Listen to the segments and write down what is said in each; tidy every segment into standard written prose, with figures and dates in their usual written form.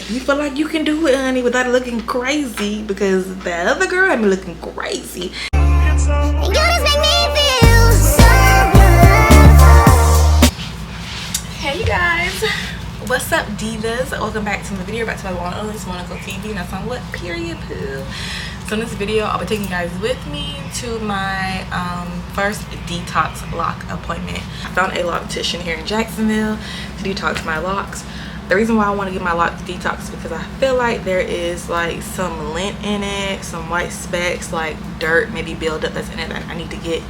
If you feel like you can do it, honey, without looking crazy, because the other girl had me looking crazy. You just make me feel so good. Hey you guys, what's up divas? Welcome back to my video, back to my one and only SIMONENICOLETV, and that's on what period poo. So in this video, I'll be taking you guys with me to my first detox lock appointment. I found a loctician here in Jacksonville to detox my locks. The reason why I want to get my locks detoxed is because I feel like there is like some lint in it, some white specks, like dirt maybe build up that's in it that I need to get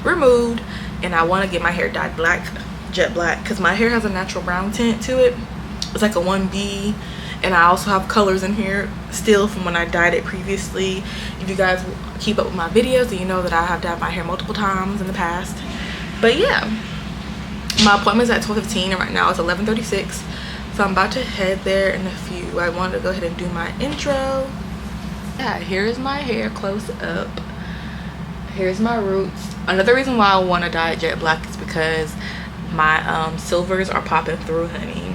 removed. And I want to get my hair dyed black, jet black, because my hair has a natural brown tint to it. It's like a 1B. And I also have colors in here still from when I dyed it previously. If you guys keep up with my videos, then you know that I have dyed my hair multiple times in the past. But yeah, my appointment's at 12:15 and right now it's 11:36. So I'm about to head there in a few. I wanted to go ahead and do my intro. Yeah, here's my hair close up. Here's my roots. Another reason why I want to dye it jet black is because my silvers are popping through, honey.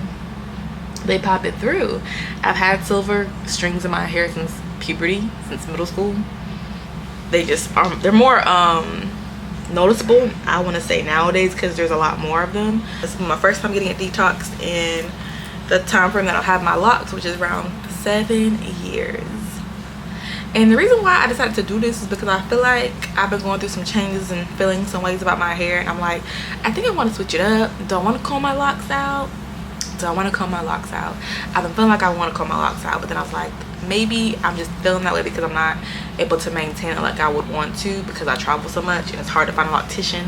They pop it through. I've had silver strings in my hair since puberty, since middle school. They just are, they're more noticeable, I want to say, nowadays, because there's a lot more of them. This is my first time getting it detoxed in the time frame that I'll have my locks, which is around 7 years. And the reason why I decided to do this is because I feel like I've been going through some changes and feeling some ways about my hair, and I'm like, I think I want to switch it up. Do I want to comb my locks out? Do I want to comb my locks out? I've been feeling like I want to comb my locks out, but then I was like, maybe I'm just feeling that way because I'm not able to maintain it like I would want to, because I travel so much and it's hard to find a loctician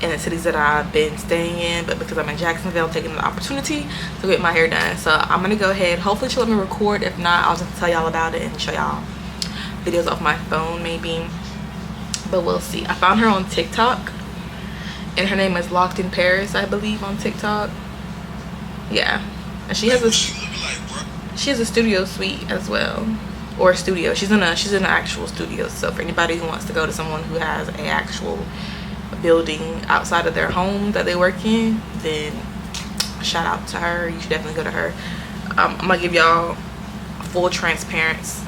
in the cities that I've been staying in. But because I'm in Jacksonville, I'm taking the opportunity to get my hair done. So I'm gonna go ahead, hopefully she'll let me record. If not, I'll just tell y'all about it and show y'all videos off my phone maybe, but we'll see. I found her on TikTok and her name is Locked in Paris, I believe, on TikTok. Yeah, and she has a studio suite as well, or a studio. She's in an actual studio. So for anybody who wants to go to someone who has a actual building outside of their home that they work in, then shout out to her. You should definitely go to her. I'm gonna give y'all full transparency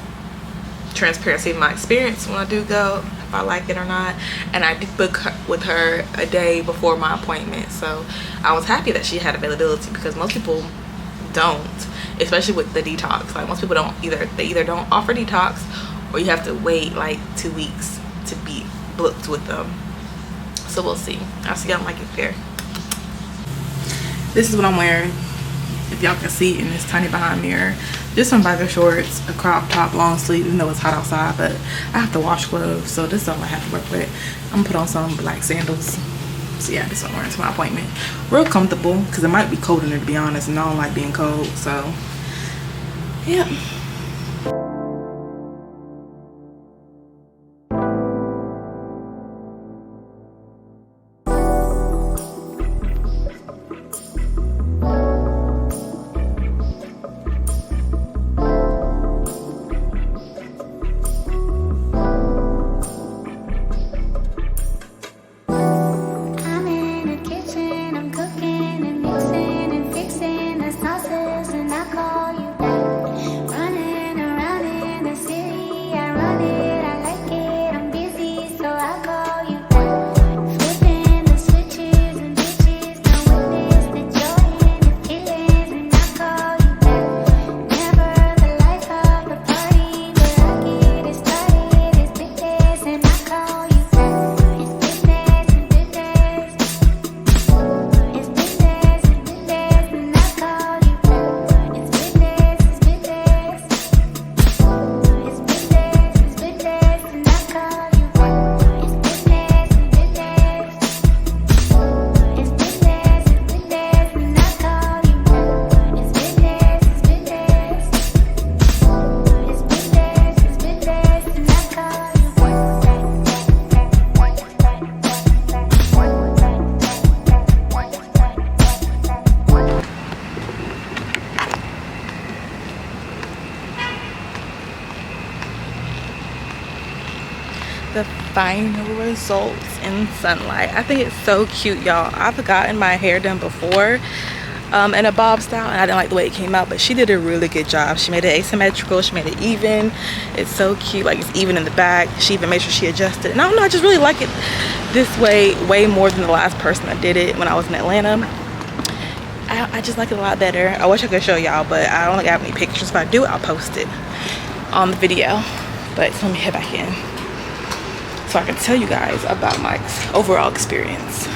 of my experience when I do go, if I like it or not. And I did book with her a day before my appointment, so I was happy that she had availability, because most people don't, especially with the detox. Like most people don't either. They either don't offer detox, or you have to wait like 2 weeks to be booked with them. So we'll see. I'll see y'all when I get there. This is what I'm wearing, if y'all can see in this tiny behind mirror. Just some biker shorts, a crop top, long sleeve, even though it's hot outside, but I have to wash clothes, so this is all I have to work with. I'm gonna put on some black sandals. So yeah, this is what I'm wearing to my appointment. Real comfortable, because it might be cold in there, to be honest, and I don't like being cold, so yeah. The final results in sunlight. I think it's so cute, y'all. I've gotten my hair done before in a bob style, and I didn't like the way it came out, but she did a really good job. She made it asymmetrical, she made it even. It's so cute, like it's even in the back. She even made sure she adjusted, and I don't know, I just really like it this way way more than the last person that did it when I was in Atlanta. I just like it a lot better. I wish I could show y'all, but I don't have any pictures. If I do, I'll post it on the video. But so let me head back in so I can tell you guys about my overall experience.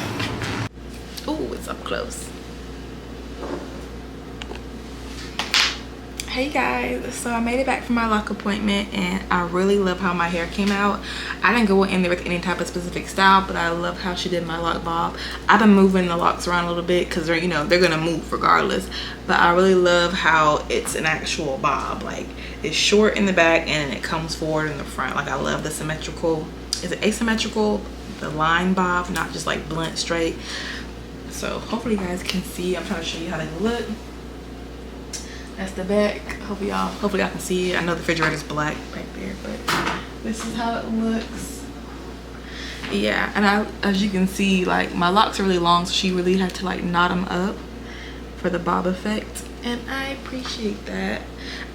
Oh, it's up close. Hey guys, so I made it back from my lock appointment, and I really love how my hair came out. I didn't go in there with any type of specific style, but I love how she did my lock bob. I've been moving the locks around a little bit because they're, you know, they're gonna move regardless, but I really love how it's an actual bob. Like, it's short in the back and it comes forward in the front. Like, I love the symmetrical, is it asymmetrical, the line bob, not just like blunt straight. So hopefully you guys can see. I'm trying to show you how they look. That's the back. Hopefully y'all can see it. I know the refrigerator's black back there, but this is how it looks. Yeah, and as you can see, like, my locks are really long, so she really had to like knot them up for the bob effect, and I appreciate that.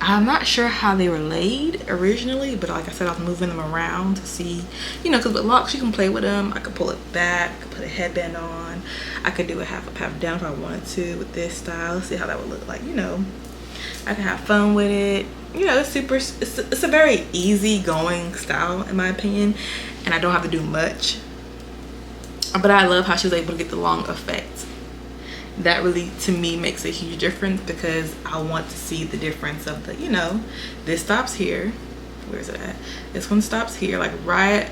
I'm not sure how they were laid originally, but like I said, I was moving them around to see, you know, because with locks you can play with them. I could pull it back, I could put a headband on, I could do a half up, half down if I wanted to with this style. Let's see how that would look like, you know. I can have fun with it, you know. It's a very easy going style in my opinion, and I don't have to do much, but I love how she was able to get the long effect. That really to me makes a huge difference, because I want to see the difference of the, you know, this stops here, where is it at, this one stops here, like right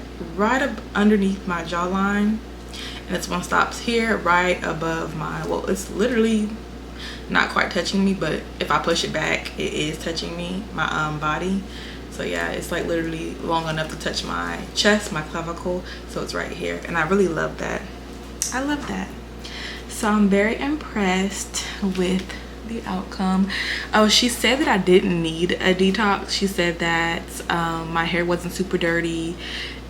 up underneath my jawline, and this one stops here right above my, well, it's literally not quite touching me, but if I push it back it is touching me, my body. So yeah, it's like literally long enough to touch my chest, my clavicle, so it's right here, and I really love that. I love that. So I'm very impressed with the outcome. Oh, she said that I didn't need a detox. She said that my hair wasn't super dirty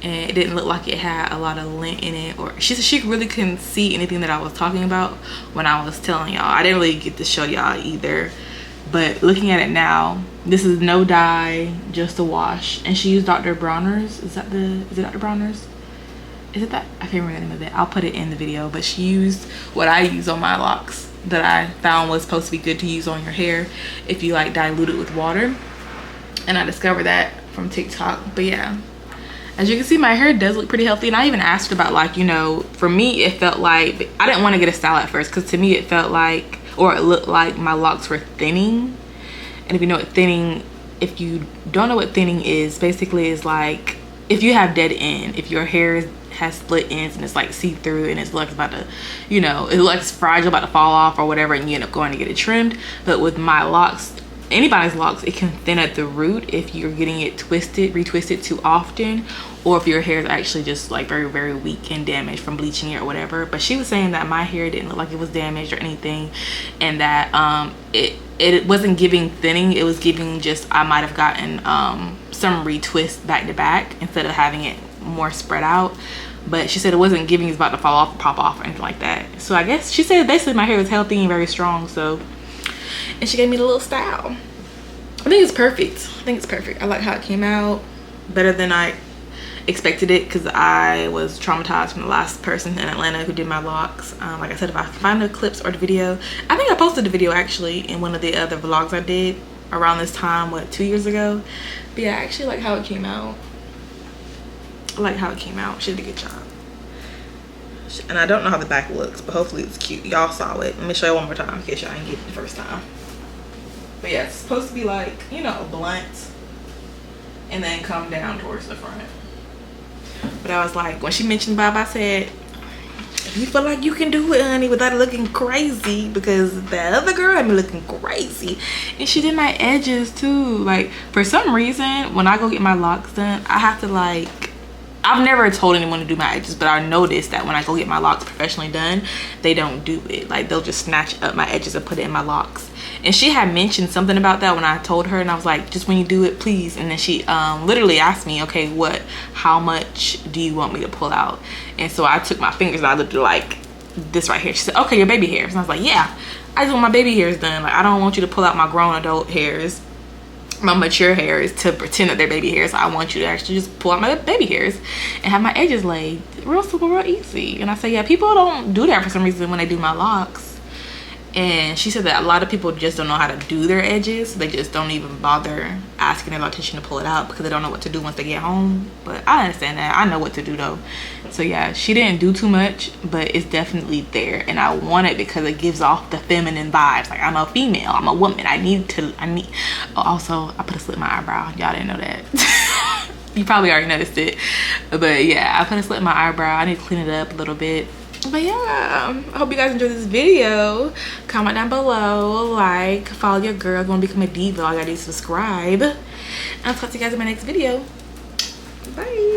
and it didn't look like it had a lot of lint in it, or she said she really couldn't see anything that I was talking about when I was telling y'all. I didn't really get to show y'all either, but looking at it now, this is no dye, just a wash. And she used Dr. Bronner's. Is it Dr. Bronner's? Is it that? I can't remember the name of it. I'll put it in the video, but she used what I use on my locks that I found was supposed to be good to use on your hair if you like dilute it with water, and I discovered that from TikTok. But yeah, as you can see, my hair does look pretty healthy, and I even asked her about, like, you know, for me it felt like, I didn't want to get a style at first because to me it felt like, or it looked like my locks were thinning. And if you know what thinning, if you don't know what thinning is, basically is like if you have dead end, if your hair has split ends and it's like see-through and it's like about to, you know, it looks fragile, about to fall off or whatever, and you end up going to get it trimmed. But with my locks, anybody's locks, it can thin at the root if you're getting it retwisted too often, or if your hair is actually just like very, very weak and damaged from bleaching it or whatever. But she was saying that my hair didn't look like it was damaged or anything, and that it wasn't giving thinning, it was giving just, I might have gotten some retwist back to back instead of having it more spread out. But she said it wasn't giving it's about to fall off or pop off or anything like that. So I guess she said basically my hair was healthy and very strong. So, and she gave me the little style. I think it's perfect. I think it's perfect. I like how it came out, better than I expected it, because I was traumatized from the last person in Atlanta who did my locks. Like I said, if I can find the clips or the video, I think I posted the video actually in one of the other vlogs I did around this time, what, 2 years ago. But yeah, I actually like how it came out. I like how it came out. She did a good job. And I don't know how the back looks, but hopefully it's cute. Y'all saw it. Let me show you one more time in case y'all didn't get it the first time. But yeah, it's supposed to be like, you know, blunt and then come down towards the front. But I was like, when she mentioned bob, I said, if you feel like you can do it, honey, without looking crazy, because that other girl had me looking crazy. And she did my edges too. Like, for some reason, when I go get my locks done, I have to, like, I've never told anyone to do my edges, but I noticed that when I go get my locks professionally done, they don't do it. Like, they'll just snatch up my edges and put it in my locks. And she had mentioned something about that when I told her, and I was like, just when you do it, please. And then she literally asked me, okay, how much do you want me to pull out? And so I took my fingers and I looked at like this right here. She said, okay, your baby hairs. And I was like, yeah. I just want my baby hairs done. Like, I don't want you to pull out my grown adult hairs, my mature hairs, to pretend that they're baby hairs. I want you to actually just pull out my baby hairs and have my edges laid. Real simple, real easy. And I say, yeah, people don't do that for some reason when they do my locks. And she said that a lot of people just don't know how to do their edges. They just don't even bother asking their loctician to pull it out because they don't know what to do once they get home. But I understand that. I know what to do though. So yeah, she didn't do too much, but it's definitely there. And I want it because it gives off the feminine vibes. Like, I'm a female, I'm a woman. Oh, also, I put a slit in my eyebrow. Y'all didn't know that. You probably already noticed it. But yeah, I put a slit in my eyebrow. I need to clean it up a little bit. But yeah, I hope you guys enjoyed this video. Comment down below, like, follow your girl. If you want to become a diva, all you gotta do is subscribe. I'll talk to you guys in my next video. Bye.